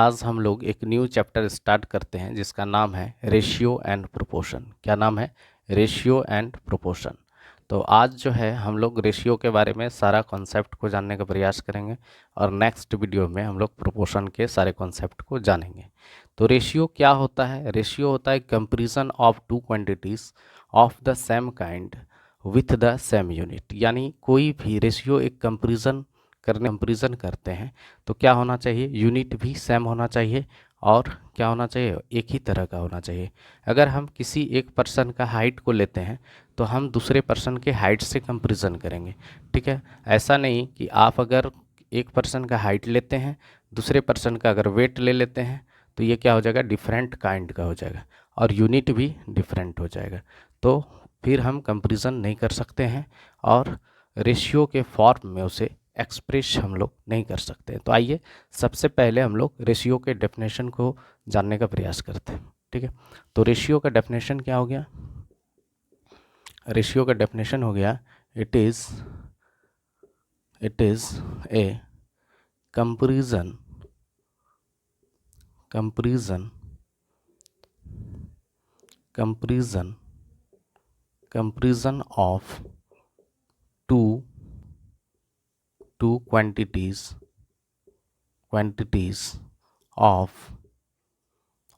आज हम लोग एक न्यू चैप्टर स्टार्ट करते हैं जिसका नाम है रेशियो एंड प्रोपोर्शन। क्या नाम है? Ratio and proportion. तो आज जो है हम लोग रेशियो के बारे में सारा कॉन्सेप्ट को जानने का प्रयास करेंगे और नेक्स्ट वीडियो में हम लोग प्रोपोर्शन के सारे कॉन्सेप्ट को जानेंगे। तो रेशियो क्या होता है? रेशियो होता है comparison of two quantities of the same kind with the same unit. यानी कोई भी रेशियो एक कंपैरिजन करते हैं तो क्या होना चाहिए? यूनिट भी सेम होना चाहिए और क्या होना चाहिए? एक ही तरह का होना चाहिए। अगर हम किसी एक पर्सन का हाइट को लेते हैं तो हम दूसरे पर्सन के हाइट से कंपैरिजन करेंगे, ठीक है। ऐसा नहीं कि आप अगर एक पर्सन का हाइट लेते हैं, दूसरे पर्सन का अगर वेट ले लेते हैं तो ये क्या हो जाएगा? डिफरेंट काइंड का हो जाएगा और यूनिट भी डिफरेंट हो जाएगा। तो फिर हम कंपैरिजन नहीं कर सकते हैं और रेशियो के फॉर्म में उसे एक्सप्रेस हम लोग नहीं कर सकते। तो आइए सबसे पहले हम लोग रेशियो के डेफिनेशन को जानने का प्रयास करते हैं, ठीक है। तो रेशियो का डेफिनेशन क्या हो गया? रेशियो का डेफिनेशन हो गया it is a comparison of two quantities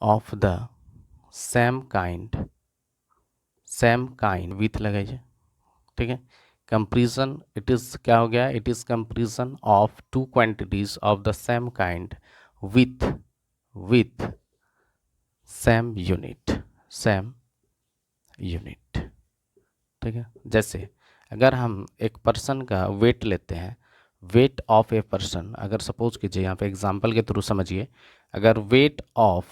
of the same kind with लगाइए, ठीक है। कंपैरिजन इट इज़ क्या हो गया? It is comparison of two quantities of the same kind with same unit, ठीक है। जैसे अगर हम एक पर्सन का वेट लेते हैं, वेट ऑफ ए पर्सन, अगर सपोज कीजिए यहाँ पे एग्जांपल के थ्रू समझिए, अगर वेट ऑफ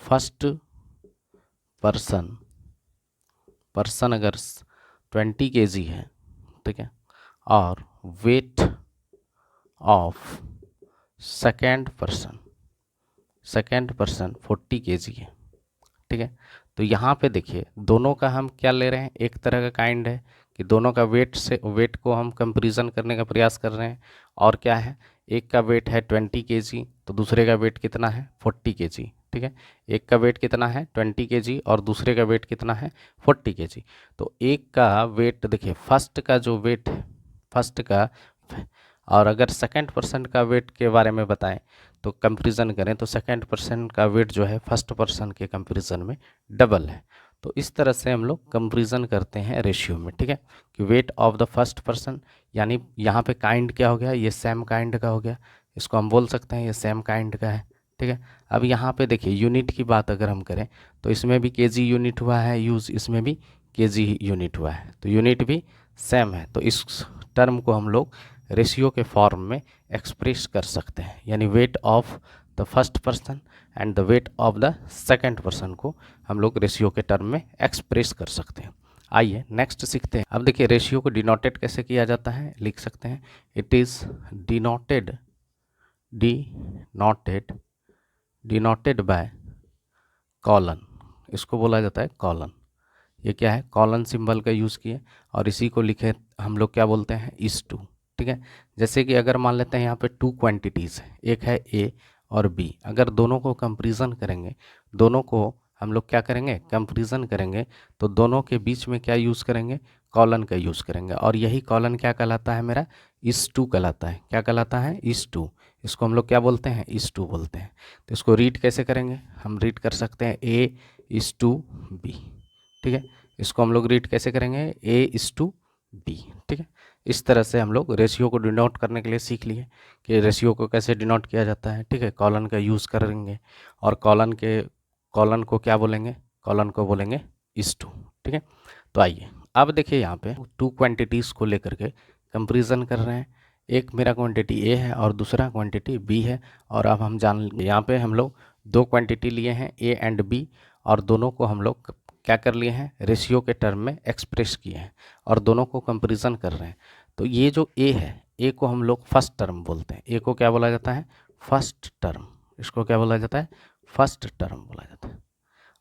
फर्स्ट पर्सन अगर 20 kg है, ठीक है, और weight of second person 40 kg है, ठीक है। तो यहाँ पे देखिए दोनों का हम क्या ले रहे हैं? एक तरह का काइंड है कि दोनों का वेट को हम कंपैरिजन करने का प्रयास कर रहे हैं। और क्या है? एक का वेट है 20 kg तो दूसरे का वेट कितना है? 40 kg, ठीक है। एक का वेट कितना है? 20 kg और दूसरे का वेट कितना है? 40 kg। तो एक का वेट देखिए, फर्स्ट का जो वेट है फर्स्ट का, और अगर सेकंड पर्सन का वेट के बारे में बताएं तो कंपैरिजन करें तो सेकंड पर्सन का वेट जो है फर्स्ट पर्सन के कंपैरिजन में डबल है। तो इस तरह से हम लोग कंपैरिजन करते हैं रेशियो में, ठीक है, कि weight of the first person, यानी यहाँ पे काइंड क्या हो गया? ये सेम काइंड का हो गया, इसको हम बोल सकते हैं ये सेम काइंड का है, ठीक है। अब यहाँ पे देखिए यूनिट की बात अगर हम करें तो इसमें भी केजी यूनिट हुआ है यूज़, इसमें भी केजी यूनिट हुआ है, तो यूनिट भी सेम है। तो इस टर्म को हम लोग रेशियो के फॉर्म में एक्सप्रेस कर सकते हैं, यानी weight of the first person and the weight of the second person को हम लोग रेशियो के टर्म में एक्सप्रेस कर सकते हैं। आइए नेक्स्ट सीखते हैं। अब देखिए रेशियो को डिनोटेड कैसे किया जाता है, लिख सकते हैं it is denoted by colon, इसको बोला जाता है कॉलन। ये क्या है? कॉलन सिंबल का यूज़ किए और इसी को लिखे हम लोग क्या बोलते हैं? इस टू, ठीक है। जैसे कि अगर मान लेते हैं यहाँ पे टू क्वांटिटीज़ है, एक है ए और बी, अगर दोनों को कंपैरिजन करेंगे, दोनों को हम लोग क्या करेंगे? कंपैरिजन करेंगे, तो दोनों के बीच में क्या यूज़ करेंगे? कॉलन का यूज़ करेंगे। और यही कॉलन क्या कहलाता है? मेरा इस टू कहलाता है। क्या कहलाता है? इस टू। इसको हम लोग क्या बोलते हैं? इस टू बोलते हैं। तो इसको रीड कैसे करेंगे? हम रीड कर सकते हैं ए इस टू बी, ठीक है। इसको हम लोग रीड कैसे करेंगे? ए इस टू बी, ठीक है। इस तरह से हम लोग रेशियो को डिनोट करने के लिए सीख लिए कि रेशियो को कैसे डिनोट किया जाता है, ठीक है। कॉलन का यूज़ करेंगे और कॉलन को क्या बोलेंगे? कॉलन को बोलेंगे इस टू, ठीक है। तो आइए अब देखिए यहाँ पे टू क्वांटिटीज़ को लेकर के कंपैरिजन कर रहे हैं। एक मेरा क्वांटिटी ए है और दूसरा क्वांटिटी बी है। और अब हम जान यहाँ पे हम लोग दो क्वांटिटी लिए हैं ए एंड बी, और दोनों को हम लोग क्या कर लिए हैं? रेशियो के टर्म में एक्सप्रेस किए हैं और दोनों को कंपैरिजन कर रहे हैं। तो ये जो ए है, ए को हम लोग फर्स्ट टर्म बोलते हैं। ए को क्या बोला जाता है? First term. इसको क्या बोला जाता है? फर्स्ट टर्म बोला जाता है।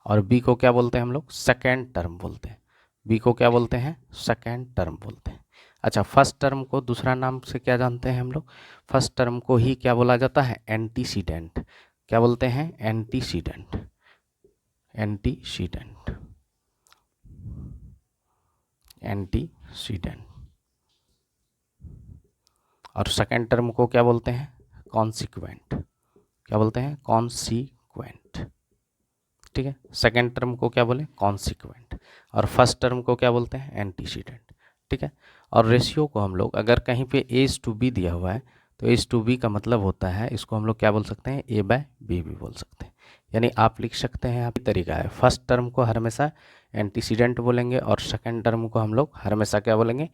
और बी को क्या बोलते हैं हम लोग? सेकेंड टर्म बोलते हैं। बी को क्या बोलते हैं? सेकेंड टर्म बोलते हैं। अच्छा, फर्स्ट टर्म को दूसरा नाम से क्या जानते हैं हम लोग? फर्स्ट टर्म को ही क्या बोला जाता है? एंटीसीडेंट। क्या बोलते हैं? एंटीसीडेंट। एंटीसीडेंट। एंटीसीडेंट। और सेकेंड टर्म को क्या बोलते हैं? कॉन्सिक्वेंट। क्या बोलते हैं? कॉन्सिक्वेंट। ठीक है, सेकेंड टर्म को क्या बोले? कॉन्सिक्वेंट। और फर्स्ट टर्म को क्या बोलते हैं? एंटीसीडेंट। ठीक है, और रेशियो को हम लोग अगर कहीं पे A/B दिया हुआ है तो A/B का मतलब होता है, इसको हम लोग क्या बोल सकते हैं? A/B भी बोल सकते हैं। यानी आप लिख सकते हैं, आप तरीका है, फर्स्ट टर्म को हमेशा एंटीसीडेंट बोलेंगे और सेकेंड टर्म को हम लोग हमेशा क्या बोलेंगे?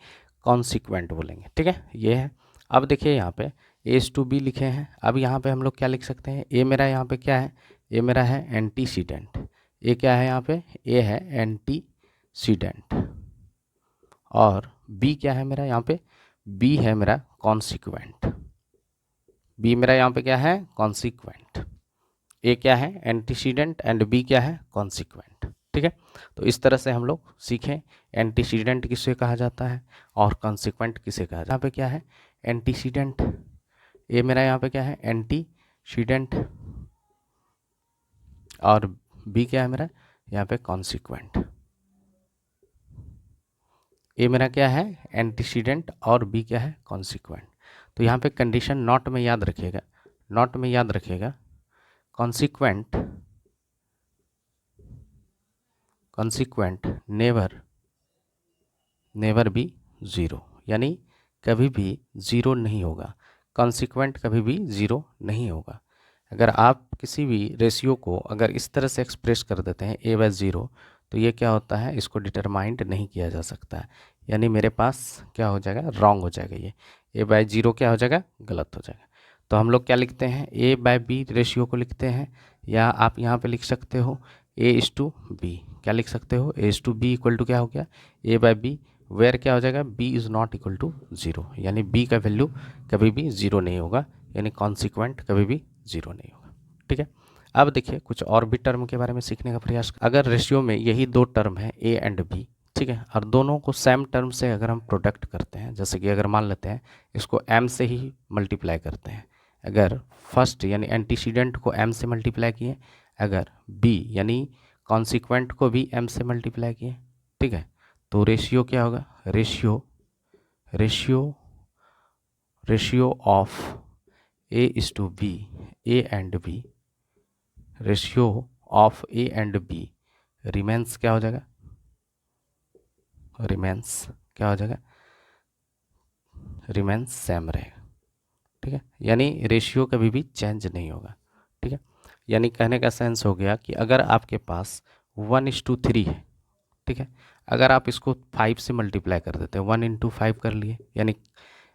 कॉन्सिक्वेंट बोलेंगे। ठीक है, ये है। अब देखिए यहाँ पे A/B लिखे हैं, अब यहाँ पे हम लोग क्या लिख सकते हैं? ए मेरा यहाँ पे क्या है? ए मेरा है एंटीसीडेंट। ए क्या है यहाँ पे? ए है एंटीसीडेंट। और बी क्या है मेरा यहाँ पे? बी है मेरा कॉन्सिक्वेंट। बी मेरा यहाँ पे क्या है? कॉन्सिक्वेंट। ए क्या है? एंटीसीडेंट एंड बी क्या है? कॉन्सिक्वेंट। ठीक है, तो इस तरह से हम लोग सीखें एंटीसीडेंट किसे कहा जाता है और कॉन्सिक्वेंट किसे कहा जाता है। यहाँ पे क्या है? एंटीसीडेंट। ए मेरा यहाँ पे क्या है? एंटीसीडेंट। और बी क्या है मेरा? यहाँ पे कॉन्सिक्वेंट। ए मेरा क्या है? एंटीसीडेंट और बी क्या है? कॉन्सिक्वेंट। तो यहाँ पे कंडीशन नॉट में याद रखिएगा, नॉट में याद रखिएगा, consequent, consequent never be zero, यानी कभी भी ज़ीरो नहीं होगा। कॉन्सिक्वेंट कभी भी ज़ीरो नहीं होगा। अगर आप किसी भी रेशियो को अगर इस तरह से एक्सप्रेस कर देते हैं A/0, तो ये क्या होता है? इसको डिटरमाइंड नहीं किया जा सकता है, यानी मेरे पास क्या हो जाएगा? रॉन्ग हो जाएगा। ये A/0 क्या हो जाएगा? गलत हो जाएगा। तो हम लोग क्या लिखते हैं? A/B रेशियो को लिखते हैं, या आप यहाँ पे लिख सकते हो A/B। क्या लिख सकते हो? A/B इक्वल टू क्या हो गया? A/B, वेयर क्या हो जाएगा? B is not equal to zero, यानी B का वैल्यू कभी भी ज़ीरो नहीं होगा, यानी कॉन्सिक्वेंट कभी भी ज़ीरो नहीं होगा। ठीक है, अब देखिए कुछ और भी टर्म के बारे में सीखने का प्रयास। अगर रेशियो में यही दो टर्म है A एंड B, ठीक है, और दोनों को सेम टर्म से अगर हम प्रोडक्ट करते हैं, जैसे कि अगर मान लेते हैं इसको M से ही मल्टीप्लाई करते हैं, अगर फर्स्ट यानी एंटीसीडेंट को M से मल्टीप्लाई किए, अगर B यानी कॉन्सिक्वेंट को भी M से मल्टीप्लाई किए, ठीक है, तो रेशियो क्या होगा? Ratio of A/B, A and B, ratio of A and B remains क्या हो जाएगा? रिमेंस क्या हो जाएगा? रिमेंस सेम रहेगा। ठीक है, यानी रेशियो कभी भी चेंज नहीं होगा। ठीक है, यानी कहने का सेंस हो गया कि अगर आपके पास 1:3 है, ठीक है, अगर आप इसको 5 से मल्टीप्लाई कर देते हैं, 1 × 5 कर लिए, यानी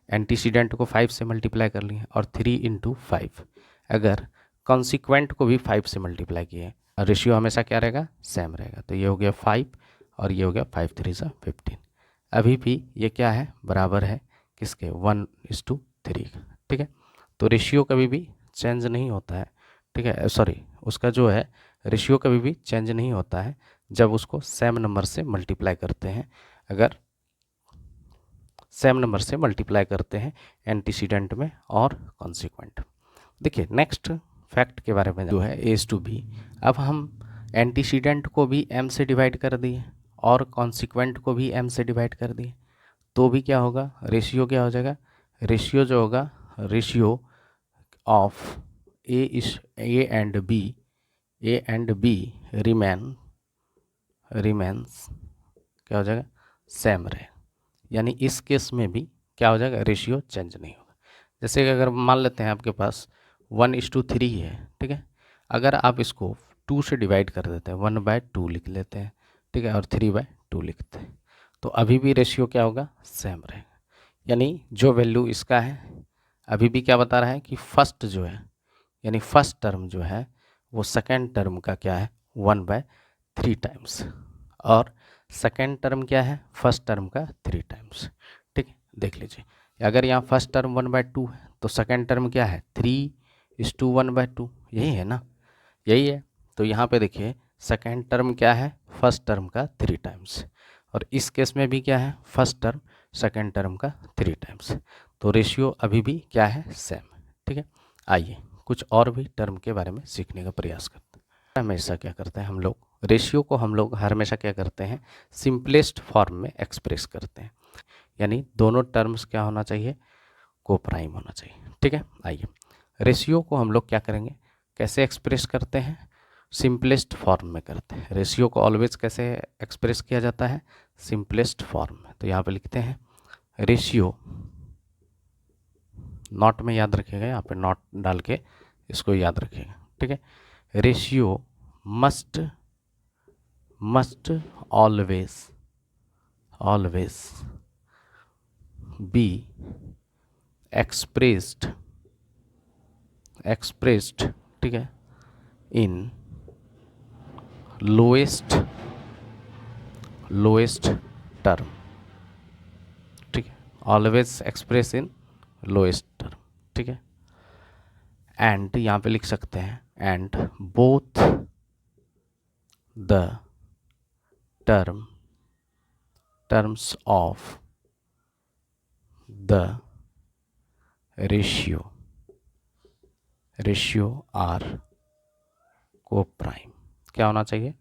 एंटीसीडेंट को 5 से मल्टीप्लाई कर लिए, और 3 × 5, अगर कॉन्सिक्वेंट को भी 5 से मल्टीप्लाई किए, रेशियो हमेशा क्या रहेगा? सेम रहेगा। तो ये हो गया 5 और ये हो गया 5 × 3 = 15। अभी भी ये क्या है? बराबर है किसके? 1:3 का। ठीक है, तो रेशियो कभी भी चेंज नहीं होता है। ठीक है, सॉरी, उसका जो है रेशियो कभी भी चेंज नहीं होता है जब उसको सेम नंबर से मल्टीप्लाई करते हैं। अगर सेम नंबर से मल्टीप्लाई करते हैं एंटीसीडेंट में और कॉन्सिक्वेंट। देखिए नेक्स्ट फैक्ट के बारे में जो है A/B, अब हम एंटीसीडेंट को भी M से डिवाइड कर दिए और कॉन्सिक्वेंट को भी M से डिवाइड कर दिए, तो भी क्या होगा? रेशियो क्या हो जाएगा? रेशियो जो होगा, ratio of A and B remains क्या हो जाएगा? सेम रहे, यानी इस केस में भी क्या हो जाएगा? रेशियो चेंज नहीं होगा। जैसे कि अगर मान लेते हैं आपके पास 1:3 है, ठीक है, अगर आप इसको 2 से डिवाइड कर देते हैं, 1/2 लिख लेते हैं, ठीक है, और 3/2 लिखते हैं, तो अभी भी रेशियो क्या होगा? सेम रहेगा। यानी जो वैल्यू इसका है अभी भी क्या बता रहा है कि फर्स्ट जो है, यानी फर्स्ट टर्म जो है वो सेकेंड टर्म का क्या है? 1/3 टाइम्स, और सेकेंड टर्म क्या है? फर्स्ट टर्म का 3 टाइम्स। ठीक है, देख लीजिए, अगर यहाँ फर्स्ट टर्म 1/2 है तो सेकेंड टर्म क्या है? 3:1/2, यही है ना? यही है। तो यहाँ पे देखिए सेकेंड टर्म क्या है? फर्स्ट टर्म का 3 टाइम्स, और इस केस में भी क्या है? फर्स्ट टर्म सेकेंड टर्म का 3 टाइम्स। तो रेशियो अभी भी क्या है, सेम। ठीक है, आइए कुछ और भी टर्म के बारे में सीखने का प्रयास करते हैं। हमेशा क्या करते हैं हम लोग, रेशियो को हम लोग हमेशा क्या करते हैं, सिंपलेस्ट फॉर्म में एक्सप्रेस करते हैं, यानी दोनों टर्म्स क्या होना चाहिए, कोप्राइम होना चाहिए। ठीक है, आइए रेशियो को हम लोग क्या करेंगे, कैसे एक्सप्रेस करते हैं, सिंपलेस्ट फॉर्म में करते हैं। रेशियो को ऑलवेज कैसे एक्सप्रेस किया जाता है, सिंपलेस्ट फॉर्म में। तो यहाँ पे लिखते हैं रेशियो, नॉट में याद रखिएगा, यहाँ पे नॉट डाल के इसको याद रखिएगा। ठीक है, ratio must always be expressed, ठीक है, इन लोएस्ट टर्म। ठीक है, always express in lowest term. ठीक है, एंड यहाँ पे लिख सकते हैं and both the terms of the ratio are coprime. क्या होना चाहिए,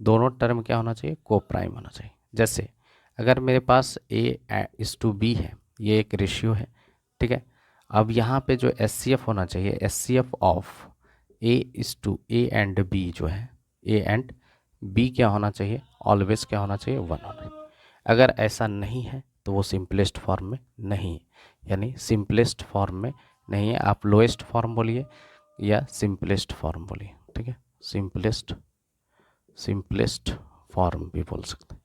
दोनों टर्म क्या होना चाहिए, कोप्राइम होना चाहिए। जैसे अगर मेरे पास A:B है, ये एक रेशियो है। ठीक है, अब यहाँ पे जो SCF होना चाहिए, SCF of A and B जो है, A एंड B क्या होना चाहिए, ऑलवेज क्या होना चाहिए, 1 होना चाहिए। अगर ऐसा नहीं है तो वो सिंपलेस्ट फॉर्म में नहीं है, यानी सिंपलेस्ट फॉर्म में नहीं है। आप लोएस्ट फॉर्म बोलिए या सिंपलेस्ट फॉर्म बोलिए। ठीक है, सिंपलेस्ट फॉर्म भी बोल सकते हैं,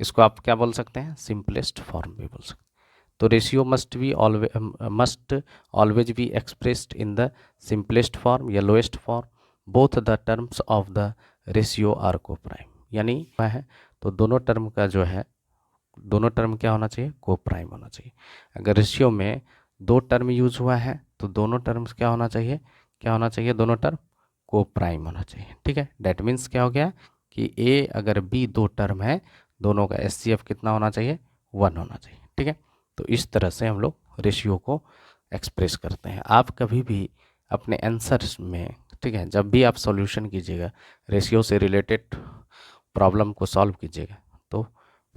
इसको आप क्या बोल सकते हैं, सिंपलेस्ट फॉर्म भी बोल सकते हैं। तो ratio must always be expressed in the simplest form या lowest form, both the terms of the ratio are coprime. यानी है तो दोनों टर्म का जो है, दोनों टर्म क्या होना चाहिए, कोप्राइम होना चाहिए। अगर रेशियो में 2 टर्म यूज हुआ है तो दोनों टर्म्स क्या होना चाहिए, दोनों टर्म कोप्राइम होना चाहिए। ठीक है, डेट मीन्स क्या हो गया कि A अगर B 2 टर्म है, दोनों का SCF कितना होना चाहिए, 1 होना चाहिए। ठीक है, तो इस तरह से हम लोग रेशियो को एक्सप्रेस करते हैं। आप कभी भी अपने आंसर्स में, ठीक है, जब भी आप सॉल्यूशन कीजिएगा, रेशियो से रिलेटेड प्रॉब्लम को सॉल्व कीजिएगा, तो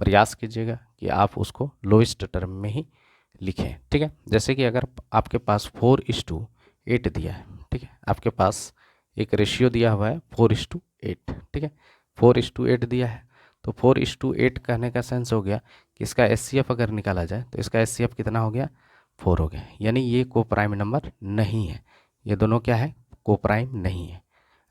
प्रयास कीजिएगा कि आप उसको लोएस्ट टर्म में ही लिखें। ठीक है, जैसे कि अगर आपके पास 4:8 दिया है, ठीक है, आपके पास एक रेशियो दिया हुआ है 4:8। ठीक है, 4:8 दिया है, तो 4:8 कहने का सेंस हो गया कि इसका SCF अगर निकाला जाए तो इसका SCF कितना हो गया, 4 हो गया। यानी ये कोप्राइम नंबर नहीं है, ये दोनों क्या है, कोप्राइम नहीं है।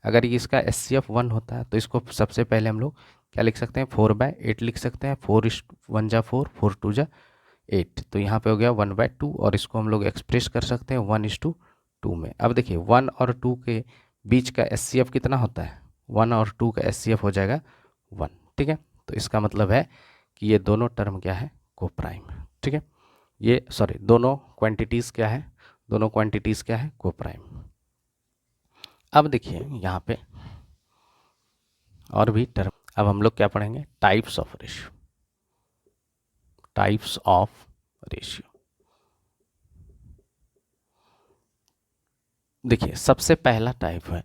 अगर ये इसका SCF 1 होता है तो इसको सबसे पहले हम लोग क्या लिख सकते हैं, 4/8 लिख सकते हैं। 4:1 = 4, 4:2 = 8, तो यहाँ पे हो गया 1/2, और इसको हम लोग एक्सप्रेस कर सकते हैं 1:2 में। अब देखिए 1 और 2 के बीच का SCF कितना होता है, 1 और 2 का SCF हो जाएगा 1। ठीक है, तो इसका मतलब है कि ये दोनों टर्म क्या है, कोप्राइम। ठीक है, ये सॉरी दोनों क्वांटिटीज़ क्या है, कोप्राइम। अब देखिए यहाँ पे और भी टर्म, अब हम लोग क्या पढ़ेंगे, टाइप्स ऑफ रेशियो। देखिए सबसे पहला टाइप है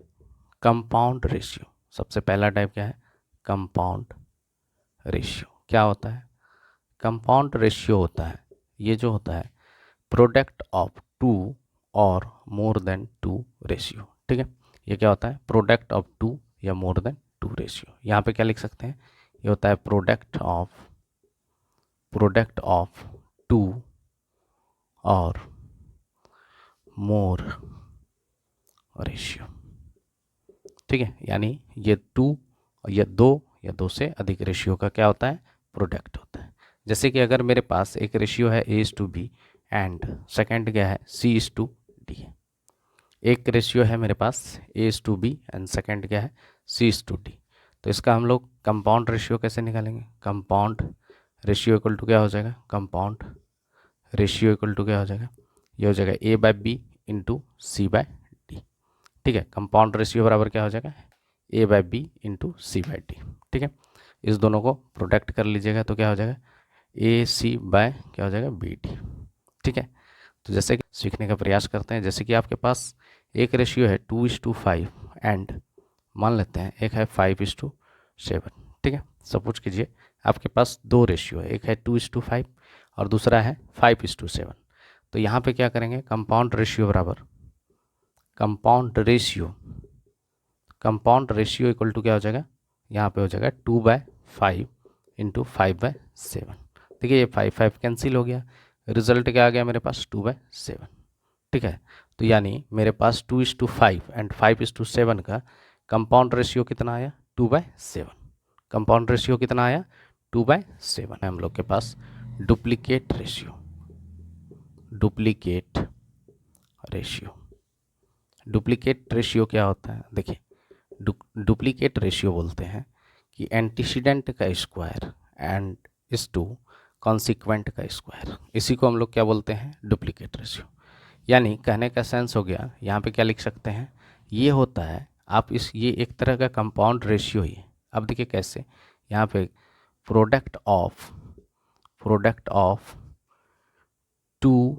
कंपाउंड रेशियो। सबसे पहला टाइप क्या है, कंपाउंड रेशियो। क्या होता है, कंपाउंड रेशियो होता है, ये जो होता है प्रोडक्ट ऑफ 2 और मोर देन 2 रेशियो। ठीक है, ये क्या होता है, प्रोडक्ट ऑफ 2 या मोर देन 2 रेशियो। यहाँ पे क्या लिख सकते हैं, ये होता है प्रोडक्ट ऑफ 2 और मोर रेशियो। ठीक है, यानी ये 2 या 2 से अधिक रेशियो का क्या होता है, प्रोडक्ट होता है। जैसे कि अगर मेरे पास एक रेशियो है A:B एंड सेकंड क्या है, C:D है। एक रेशियो है मेरे पास A:B एंड सेकंड क्या है, C:D। तो इसका हम लोग कंपाउंड रेशियो कैसे निकालेंगे, कंपाउंड रेशियो इक्वल टू क्या हो जाएगा, ये हो जाएगा A/B इंटू C/D। ठीक है, कंपाउंड रेशियो बराबर क्या हो जाएगा, A/B इंटू C/D। ठीक है, इस दोनों को प्रोडक्ट कर लीजिएगा तो क्या हो जाएगा, ए सी बाय क्या हो जाएगा बी डी। ठीक है, तो जैसे कि सीखने का प्रयास करते हैं। जैसे कि आपके पास एक रेशियो है 2:5 एंड मान लेते हैं एक है 5:7। ठीक है, सपोज कीजिए आपके पास दो रेशियो है, एक है 2:5 और दूसरा है 5:7। तो यहाँ पे क्या करेंगे, कंपाउंड रेशियो बराबर कंपाउंड रेशियो इक्वल टू क्या हो जाएगा, यहाँ पे हो जाएगा 2/5 इंटू 5/7। देखिए ये 5 कैंसिल हो गया, रिजल्ट क्या आ गया मेरे पास 2/7। ठीक है, तो यानी मेरे पास 2:5 एंड 5:7 का कंपाउंड रेशियो कितना आया 2/7। कंपाउंड रेशियो कितना आया 2/7 है हम लोग के पास। डुप्लीकेट रेशियो डुप्लीकेट रेशियो क्या होता है, देखिए डुप्लीकेट रेशियो बोलते हैं कि एंटीसीडेंट का स्क्वायर एंड इस टू कॉन्सिक्वेंट का स्क्वायर, इसी को हम लोग क्या बोलते हैं डुप्लीकेट रेशियो। यानी कहने का सेंस हो गया, यहाँ पे क्या लिख सकते हैं, ये होता है आप ये एक तरह का कंपाउंड रेशियो ही है। अब देखिए कैसे, यहाँ पे product of two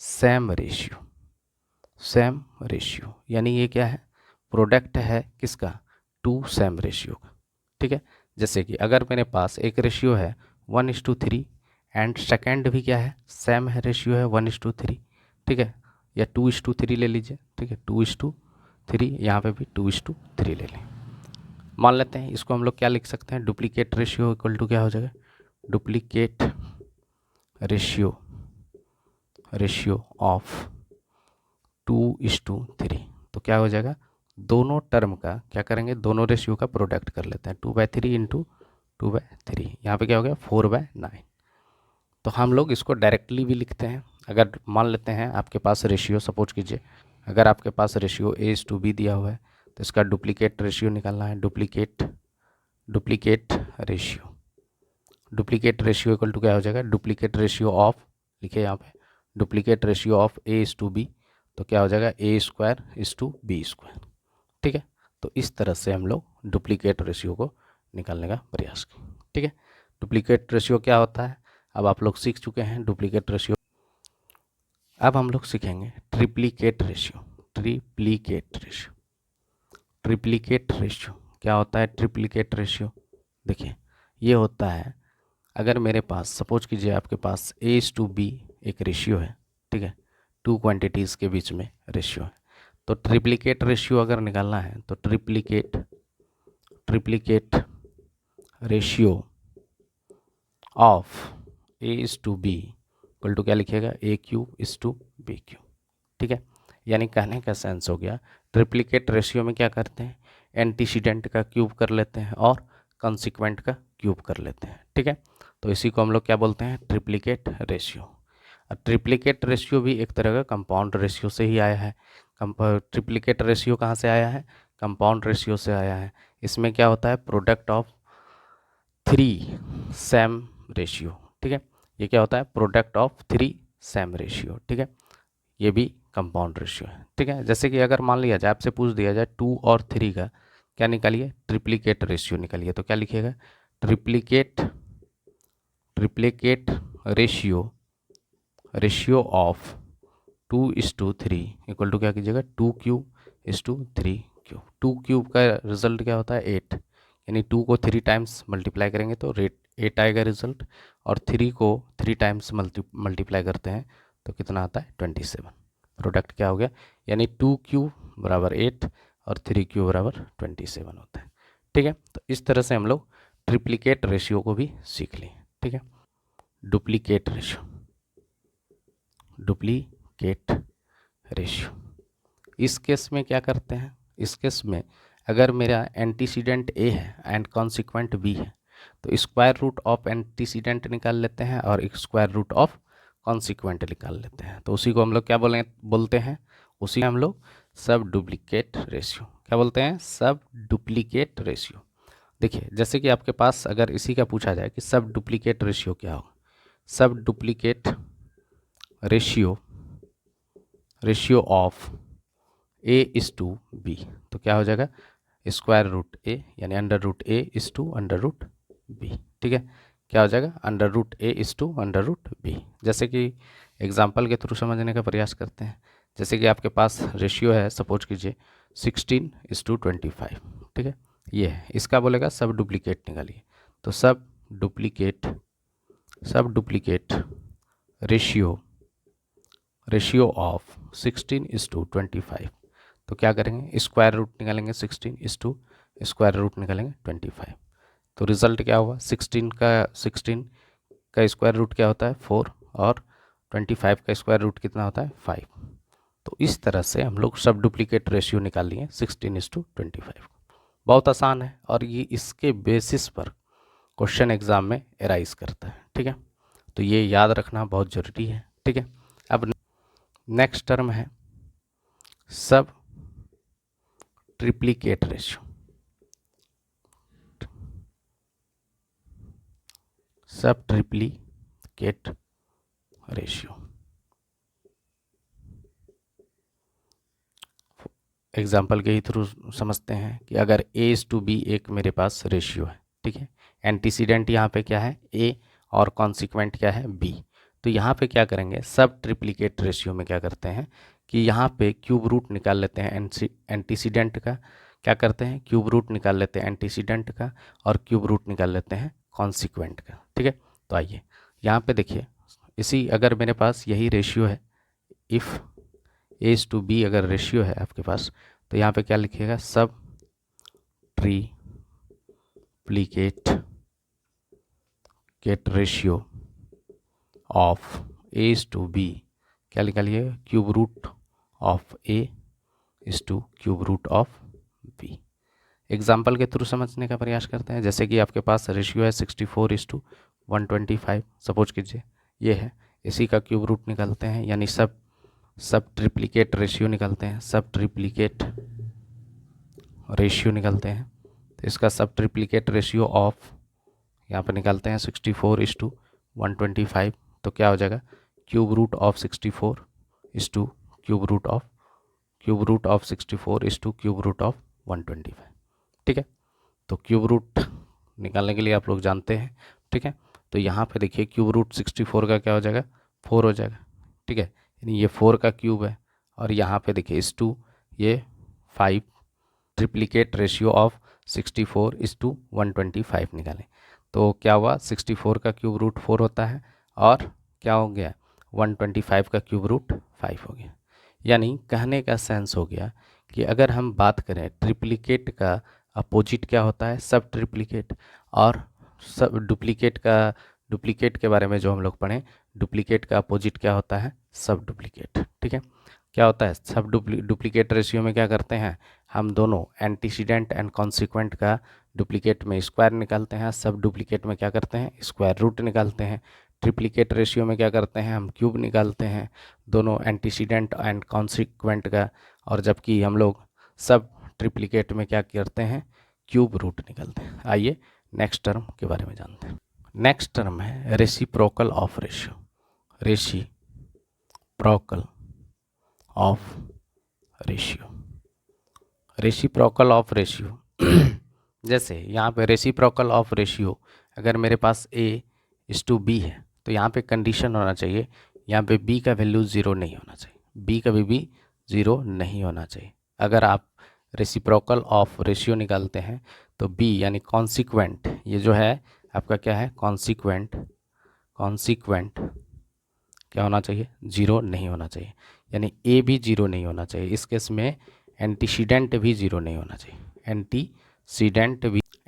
same ratio यानी ये क्या है, प्रोडक्ट है किसका, टू सेम रेशियो का। ठीक है, जैसे कि अगर मेरे पास एक रेशियो है 1:3 एंड सेकेंड भी क्या है सेम है, रेशियो है 1:3। ठीक है, या 2:3 ले लीजिए। ठीक है, 2:3, यहाँ पे भी 2:3 ले लें। मान लेते हैं इसको हम लोग क्या लिख सकते हैं, डुप्लीकेट रेशियो इक्वल टू क्या हो जाएगा, डुप्लीकेट रेशियो ऑफ 2:3। तो क्या हो जाएगा, दोनों टर्म का क्या करेंगे, दोनों रेशियो का प्रोडक्ट कर लेते हैं, 2/3 इंटू 2/3, यहाँ पे क्या हो गया 4/9। तो हम लोग इसको डायरेक्टली भी लिखते हैं। अगर मान लेते हैं आपके पास रेशियो, सपोज कीजिए अगर आपके पास रेशियो A:B दिया हुआ है तो इसका डुप्लीकेट रेशियो निकालना है। डुप्लीकेट रेशियो इक्वल टू क्या हो जाएगा, डुप्लीकेट रेशियो ऑफ, लिखिए यहाँ पे डुप्लीकेट रेशियो ऑफ A:B, तो क्या हो जाएगा A²:B²। ठीक है, तो इस तरह से हम लोग डुप्लीकेट रेशियो को निकालने का प्रयास करें। ठीक है, डुप्लीकेट रेशियो क्या होता है अब आप लोग सीख चुके हैं डुप्लीकेट रेशियो। अब हम लोग सीखेंगे ट्रिप्लीकेट रेशियो क्या होता है। ट्रिप्लीकेट रेशियो देखिए ये होता है, अगर मेरे पास सपोज कीजिए आपके पास A:B एक रेशियो है। ठीक है, टू क्वांटिटीज़ के बीच में रेशियो है। तो ट्रिप्लीकेट रेशियो अगर निकालना है तो triplicate ratio of A:B equal to क्या लिखिएगा, A³:B³। ठीक है, यानी कहने का सेंस हो गया, ट्रिप्लीकेट रेशियो में क्या करते हैं, एंटीसीडेंट का क्यूब कर लेते हैं और कॉन्सिक्वेंट का क्यूब कर लेते हैं। ठीक है, तो इसी को हम लोग क्या बोलते हैं, ट्रिप्लीकेट रेशियो। ट्रिप्लीकेट रेशियो भी एक तरह का कंपाउंड रेशियो से ही आया है। ट्रिप्लीकेट रेशियो कहाँ से आया है, कंपाउंड रेशियो से आया है। इसमें क्या होता है, प्रोडक्ट ऑफ 3 सेम रेशियो। ठीक है, ये क्या होता है, प्रोडक्ट ऑफ 3 सेम रेशियो। ठीक है, ये भी कंपाउंड रेशियो है। ठीक है, जैसे कि अगर मान लिया जाए आपसे पूछ दिया जाए 2 और 3 का क्या निकालिए, ट्रिप्लीकेट रेशियो निकालिए, तो क्या लिखिएगा, triplicate ratio of 2:3 equal to क्या कीजिएगा, 2³ 2 क्यूब का रिजल्ट क्या होता है 8, यानी 2 को 3 टाइम्स मल्टीप्लाई करेंगे तो 8 आएगा रिजल्ट, और 3 को 3 टाइम्स मल्टीप्लाई करते हैं तो कितना आता है 27। प्रोडक्ट क्या हो गया, यानी 2³ बराबर 8 और 3³ बराबर 27 होता है। ठीक है, तो इस तरह से हम लोग ट्रिप्लीकेट रेशियो को भी सीख लिए। ठीक है, डुप्लीकेट रेशियो इस केस में क्या करते हैं, इस केस में अगर मेरा एंटीसीडेंट A है एंड कॉन्सिक्वेंट B है तो स्क्वायर रूट ऑफ एंटीसीडेंट निकाल लेते हैं और स्क्वायर रूट ऑफ कॉन्सिक्वेंट निकाल लेते हैं। तो उसी को हम लोग क्या बोलते हैं, उसी को हम लोग सब डुप्लीकेट रेशियो क्या बोलते हैं, सब डुप्लीकेट रेशियो। देखिए जैसे कि आपके पास अगर इसी का पूछा जाए कि सब डुप्लीकेट रेशियो क्या होगा, सब डुप्लीकेट रेशियो ऑफ A:B, तो क्या हो जाएगा, स्क्वायर रूट A यानी अंडर रूट A:√B। ठीक है, क्या हो जाएगा, √a/√b। जैसे कि एग्जाम्पल के थ्रू समझने का प्रयास करते हैं। जैसे कि आपके पास रेशियो है, सपोज कीजिए 16:25, ठीक है, ये है, इसका बोलेगा सब डुप्लीकेट निकालिए। तो सब डुप्लीकेट रेशियो ऑफ 16:25, तो क्या करेंगे, स्क्वायर रूट निकालेंगे, 16:√, निकालेंगे 25। तो रिजल्ट क्या हुआ, 16 का स्क्वायर रूट क्या होता है 4, और 25 का स्क्वायर रूट कितना होता है 5। तो इस तरह से हम लोग सब डुप्लीकेट रेशियो निकाल लिए 16:25। बहुत आसान है, और ये इसके बेसिस पर क्वेश्चन एग्जाम में एराइज करता है, ठीक है। तो ये याद रखना बहुत ज़रूरी है, ठीक है। अब नेक्स्ट टर्म है सब ट्रिप्लिकेट रेशियो। सब ट्रिप्लिकेट रेशियो, एग्जाम्पल के ही थ्रू समझते हैं कि अगर A/B एक मेरे पास रेशियो है, ठीक है, एंटीसीडेंट यहाँ पे क्या है A, और कॉन्सिक्वेंट क्या है B। तो यहाँ पे क्या करेंगे, सब ट्रिप्लिकेट रेशियो में क्या करते हैं कि यहाँ पे क्यूब रूट निकाल लेते हैं एंटीसीडेंट का, क्या करते हैं क्यूब रूट निकाल लेते हैं एंटीसीडेंट का, और क्यूब रूट निकाल लेते हैं कॉन्सिक्वेंट का, ठीक है। तो आइए यहाँ पे देखिए, इसी अगर मेरे पास यही रेशियो है, इफ़ A/B अगर रेशियो है आपके पास, तो यहाँ पे क्या लिखिएगा, सब ट्रिप्लिकेट रेशियो ऑफ A/B, क्या निकालिए, क्यूब रूट ऑफ A/क्यूब रूट ऑफ B। एग्जाम्पल के थ्रू समझने का प्रयास करते हैं। जैसे कि आपके पास रेशियो है 64:125, सपोज कीजिए ये है, इसी का क्यूब रूट निकालते हैं, यानी सब ट्रिप्लिकेट रेशियो निकालते हैं, सब ट्रिप्लिकेट रेशियो निकालते हैं। तो इसका सब ट्रिप्लिकेट रेशियो ऑफ यहाँ पर निकालते हैं 64:125, तो क्या हो जाएगा, cube root of 64 cube root of 64 cube root of 125, ठीक है। तो क्यूब रूट निकालने के लिए आप लोग जानते हैं, ठीक है। तो यहाँ पे देखिए क्यूब रूट 64 का क्या हो जाएगा, 4 हो जाएगा, ठीक है, यानी ये 4 का क्यूब है, और यहाँ पे देखिए ये 5, ट्रिप्लिकेट रेशियो ऑफ 64:125 निकालें। तो क्या हुआ, 64 का क्यूब रूट 4 होता है, और क्या हो गया 125 का क्यूब रूट 5 हो गया। यानी कहने का सेंस हो गया कि अगर हम बात करें ट्रिप्लिकेट का अपोजिट क्या होता है, सब ट्रिप्लिकेट, और सब डुप्लीकेट के बारे में जो हम लोग पढ़ें, डुप्लीकेट का अपोजिट क्या होता है, सब डुप्लीकेट, ठीक है। क्या होता है, सब डुप्लीकेट रेशियो में क्या करते हैं, हम दोनों एंटीसीडेंट एंड कॉन्सिक्वेंट का डुप्लीकेट में स्क्वायर निकालते हैं, सब डुप्लीकेट में क्या करते हैं, स्क्वायर रूट निकालते हैं। ट्रिप्लिकेट रेशियो में क्या करते हैं, हम क्यूब निकालते हैं दोनों एंटीसीडेंट एंड कॉन्सिक्वेंट का, और जबकि हम लोग सब ट्रिप्लिकेट में क्या करते हैं, क्यूब रूट निकालते हैं। आइए नेक्स्ट टर्म के बारे में जानते हैं। नेक्स्ट टर्म है reciprocal of ratio, reciprocal of ratio जैसे यहाँ पे रेसिप्रोकल ऑफ रेशियो, अगर मेरे पास A/B है, तो यहाँ पे कंडीशन होना चाहिए, यहाँ पे B का वैल्यू 0 नहीं होना चाहिए, B कभी भी 0 नहीं होना चाहिए। अगर आप रेसिप्रोकल ऑफ रेशियो निकालते हैं तो B यानी कॉन्सिक्वेंट, ये जो है आपका क्या है, कॉन्सिक्वेंट क्या होना चाहिए, 0 नहीं होना चाहिए, यानी A भी 0 नहीं होना चाहिए। इस केस में एंटीसीडेंट भी 0 नहीं होना चाहिए,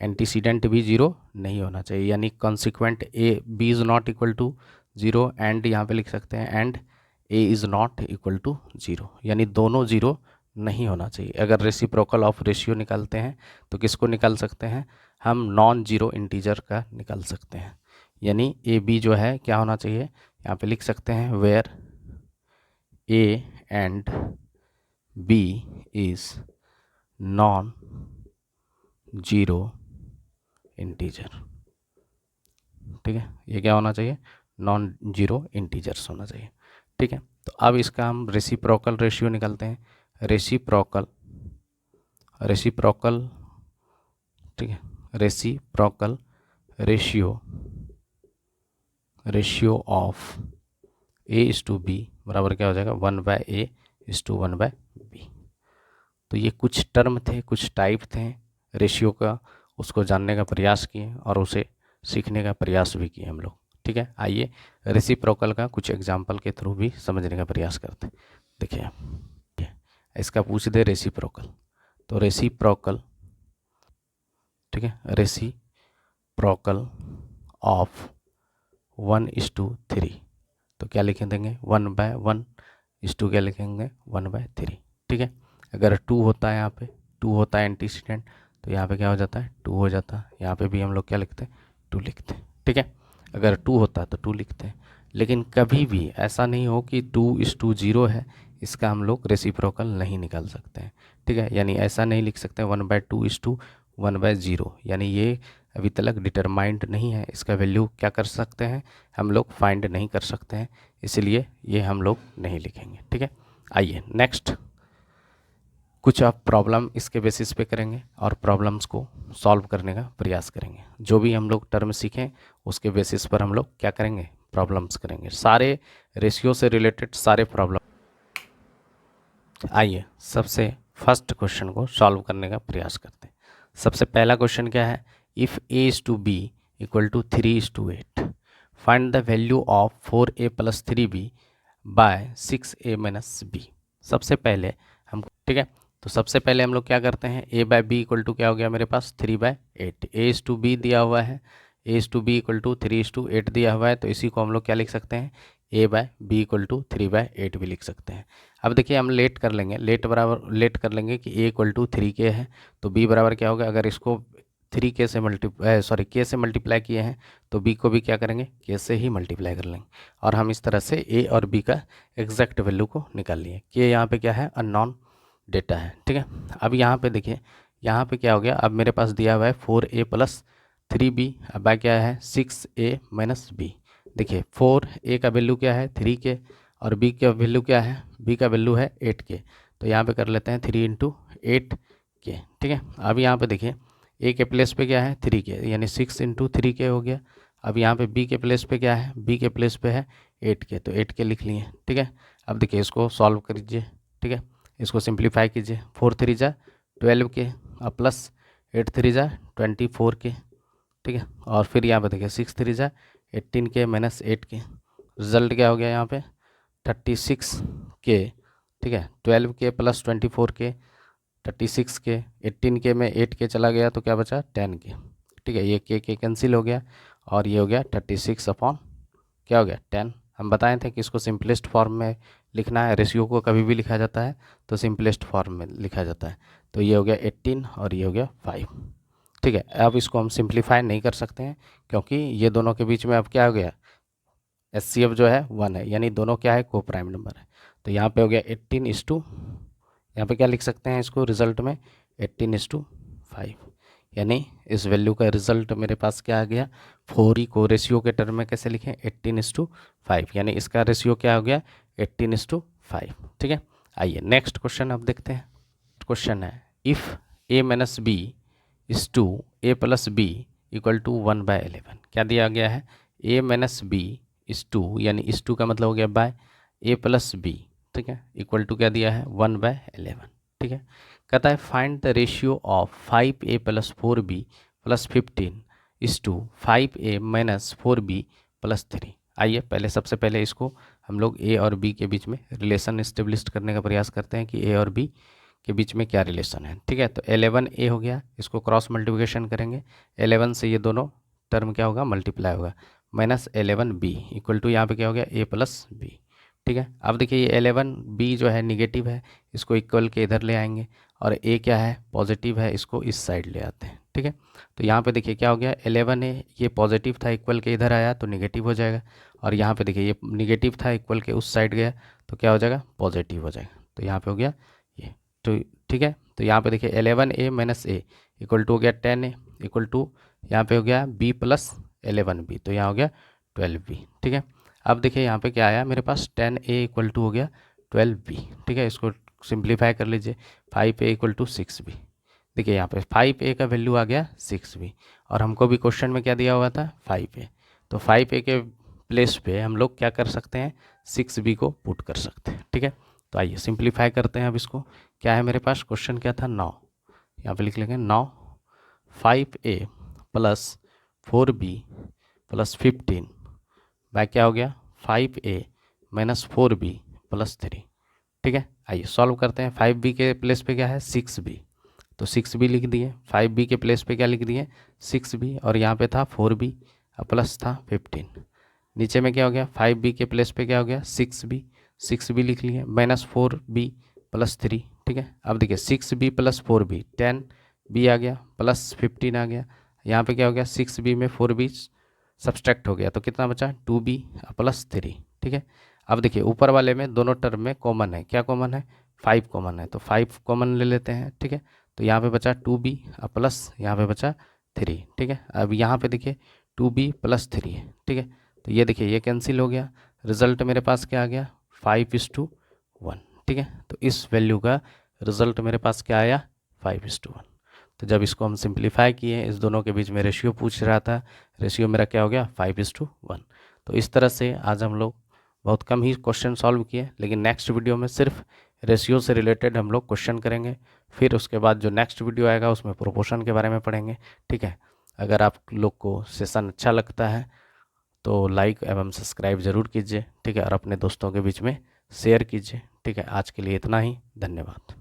एंटीसीडेंट भी 0 नहीं होना चाहिए, यानी consequent B is not equal to 0, and यहाँ पे लिख सकते हैं and A is not equal to 0, यानी दोनों 0 नहीं होना चाहिए। अगर रेसिप्रोकल ऑफ रेशियो निकालते हैं तो किसको निकाल सकते हैं, हम नॉन जीरो इंटीजर का निकाल सकते हैं, यानी AB जो है क्या होना चाहिए, यहाँ पे लिख सकते हैं where A and B is non zero integer, ठीक है, ये क्या होना चाहिए, नॉन जीरो इंटीजर्स होना चाहिए, ठीक है। तो अब इसका हम रेसिप्रोकल रेशियो निकालते हैं, रेसिप्रोकल, ठीक है, reciprocal ratio ratio of A/B बराबर क्या हो जाएगा 1/A/1/B। तो ये कुछ टर्म थे, कुछ टाइप थे रेशियो का, उसको जानने का प्रयास किए और उसे सीखने का प्रयास भी किए हम लोग। ठीक है, आइए रेसिप्रोकल का कुछ एग्जाम्पल के थ्रू भी समझने का प्रयास करते हैं। देखिए इसका पूछ दे रेसिप्रोकल, तो रेसिप्रोकल, ठीक है, रेसिप्रोकल ऑफ 1:3, तो क्या लिखें देंगे 1/1 क्या लिखेंगे 1/3। ठीक है, अगर 2 होता है, यहाँ पे 2 होता है एंटीसीडेंट, तो यहाँ पे क्या हो जाता है 2 हो जाता है, यहाँ पे भी हम लोग क्या लिखते हैं 2 लिखते हैं। ठीक है, अगर 2 होता है तो 2 लिखते हैं, लेकिन कभी भी ऐसा नहीं हो कि 2:0 है, इसका हम लोग रेसिप्रोकल नहीं निकाल सकते हैं। ठीक है, यानी ऐसा नहीं लिख सकते 1/2:1/0, यानी ये अभी तक डिटरमाइंड नहीं है, इसका वैल्यू क्या कर सकते हैं हम लोग फाइंड नहीं कर सकते हैं, इसलिए ये हम लोग नहीं लिखेंगे। ठीक है, आइए नेक्स्ट कुछ आप प्रॉब्लम इसके बेसिस पे करेंगे और प्रॉब्लम्स को सॉल्व करने का प्रयास करेंगे। जो भी हम लोग टर्म सीखें उसके बेसिस पर हम लोग क्या करेंगे प्रॉब्लम्स करेंगे, सारे रेशियो से रिलेटेड सारे प्रॉब्लम। आइए सबसे फर्स्ट क्वेश्चन को सॉल्व करने का प्रयास करते हैं। सबसे पहला क्वेश्चन क्या है, if A/B = 3:8 find the value of 4A + 3B by 6A - B। सबसे पहले हम, ठीक है, तो सबसे पहले हम लोग क्या करते हैं, A/B = क्या हो गया मेरे पास 3/8, A/B दिया हुआ है, A/B = 3:8 दिया हुआ है, तो इसी को हम लोग क्या लिख सकते हैं A/B = 3/8 भी लिख सकते हैं। अब देखिए हम लेट कर लेंगे, लेट बराबर लेट कर लेंगे कि A = 3K है, तो B बराबर क्या होगा, अगर इसको 3K से K से मल्टीप्लाई किए हैं तो B को भी क्या करेंगे K से ही मल्टीप्लाई कर लेंगे, और हम इस तरह से A और B का एग्जैक्ट वैल्यू को निकाल लिए। K यहाँ पे क्या है अननोन डेटा है। ठीक है, अब यहाँ पे देखिए यहाँ पे क्या हो गया, अब मेरे पास दिया हुआ है 4A + 3B, अब क्या है 6A - B। देखिए 4A का वैल्यू क्या है 3K और B का वैल्यू क्या है, B का वैल्यू है 8K, तो यहाँ पे कर लेते हैं 3 × 8K। ठीक है, अब यहाँ पे देखिए A के प्लेस पे क्या है 3K, यानी 6 × 3K हो गया। अब यहाँ पे B के प्लेस पे क्या है, B के प्लेस पे है 8K, तो 8K लिख लिए। ठीक है, अब देखिए इसको सॉल्व करिए। ठीक है, इसको सिंप्लीफाई कीजिए, 4 3 जा 12K और प्लस 8 3 जा 24K। ठीक है, और फिर यहाँ पे देखिए 6 3 जा 18K - 8K, रिजल्ट क्या हो गया यहाँ पे 36K। ठीक है, 12K + 24K 36K, 18K में 8K चला गया तो क्या बचा 10K। ठीक है, ये K कैंसिल हो गया और ये हो गया 36 अपॉन क्या हो गया 10। हम बताए थे कि इसको सिंपलेस्ट फॉर्म में लिखना है, रेशियो को कभी भी लिखा जाता है तो सिंपलेस्ट फॉर्म में लिखा जाता है, तो ये हो गया 18 और ये हो गया 5। ठीक है, अब इसको हम सिंप्लीफाई नहीं कर सकते हैं क्योंकि ये दोनों के बीच में अब क्या हो गया HCF जो है 1 है, यानी दोनों क्या है को प्राइम नंबर है, तो यहाँ पे हो गया 18:, यहाँ पे क्या लिख सकते हैं इसको रिजल्ट में 18:5, यानी इस वैल्यू का रिजल्ट मेरे पास क्या आ गया 4 को रेशियो के टर्म में कैसे लिखें 18:5, यानी इसका रेशियो क्या हो गया 18:5। ठीक है, आइए नेक्स्ट क्वेश्चन अब देखते हैं। क्वेश्चन है if A - B = A + B = 1/11, क्या दिया गया है A - B यानी 2 का मतलब हो गया बाय A + B। ठीक है, इक्वल टू क्या दिया है 1/11। ठीक है, कहता है find the ratio of 5A + 4B + 15 = 5A - 4B + 3। आइए पहले सबसे पहले इसको हम लोग A और B के बीच में रिलेशन इस्टेब्लिश करने का प्रयास करते हैं कि A और B के बीच में क्या रिलेशन है। ठीक है, तो 11A हो गया, इसको क्रॉस मल्टीप्लिकेशन करेंगे 11 से ये दोनों टर्म क्या होगा मल्टीप्लाई होगा, -11B इक्वल टू यहाँ पे क्या हो गया A + B। ठीक है, अब देखिए ये 11B जो है निगेटिव है, इसको इक्वल के इधर ले आएंगे, और A क्या है पॉजिटिव है, इसको इस साइड ले आते हैं। ठीक है, तो यहाँ पे देखिए क्या हो गया 11A ये पॉजिटिव था, इक्वल के इधर आया तो निगेटिव हो जाएगा, और यहाँ पे देखिए ये निगेटिव था इक्वल के उस साइड गया तो क्या हो जाएगा पॉजिटिव हो जाएगा, तो यहाँ पे हो गया ये। तो ठीक है, तो यहाँ पे देखिए 11A - A इक्वल टू हो गया 10A इक्वल टू यहाँ पे हो गया B + 11B, तो यहाँ हो गया 12B। ठीक है, अब देखिए यहाँ पे क्या आया मेरे पास 10A इक्वल टू हो गया 12B। ठीक है, इसको सिंप्लीफाई कर लीजिए 5A = 6B। देखिए यहाँ पे 5A का वैल्यू आ गया 6B, और हमको भी क्वेश्चन में क्या दिया हुआ था 5A, तो 5A के प्लेस पे हम लोग क्या कर सकते हैं, 6b को पुट कर सकते हैं। ठीक है, तो आइए सिंप्लीफाई करते हैं अब इसको। क्या है मेरे पास, क्वेश्चन क्या था, 9, यहाँ पे लिख लेंगे 9 5a plus 4b plus 15 bye क्या हो गया 5a माइनस 4b प्लस 3। ठीक है, आइए सॉल्व करते हैं। 5b के प्लेस पे क्या है 6b, तो 6b लिख दिए, 5b के प्लेस पे क्या लिख दिए 6b, और यहाँ पे था 4b प्लस था 15। नीचे में क्या हो गया 5b के प्लेस पे क्या हो गया 6b लिख लिए, माइनस 4b प्लस 3। ठीक है, अब देखिए 6b प्लस 4b 10b आ गया प्लस 15 आ गया, यहाँ पे क्या हो गया 6b में 4b सब्सट्रैक्ट हो गया, तो कितना बचा 2b प्लस 3। ठीक है, अब देखिए ऊपर वाले में दोनों टर्म में कॉमन है, क्या कॉमन है 5 कॉमन है, तो 5 कॉमन ले लेते हैं। ठीक है, तो यहाँ पे बचा 2b प्लस यहाँ पे बचा 3। ठीक है, अब यहाँ पे देखिए 2b प्लस 3 है। ठीक है, तो ये देखिए ये कैंसिल हो गया, रिजल्ट मेरे पास क्या आ गया 5:1। ठीक है, तो इस वैल्यू का रिजल्ट मेरे पास क्या आया 5:1। तो जब इसको हम सिंप्लीफाई किए, इस दोनों के बीच में रेशियो पूछ रहा था, रेशियो मेरा क्या हो गया 5:1। तो इस तरह से आज हम लोग बहुत कम ही क्वेश्चन सॉल्व किए, लेकिन नेक्स्ट वीडियो में सिर्फ रेशियो से रिलेटेड हम लोग क्वेश्चन करेंगे। फिर उसके बाद जो नेक्स्ट वीडियो आएगा उसमें प्रोपोर्शन के बारे में पढ़ेंगे। ठीक है, अगर आप लोग को सेशन अच्छा लगता है तो लाइक एवं सब्सक्राइब ज़रूर कीजिए। ठीक है, और अपने दोस्तों के बीच में शेयर कीजिए। ठीक है, आज के लिए इतना ही, धन्यवाद।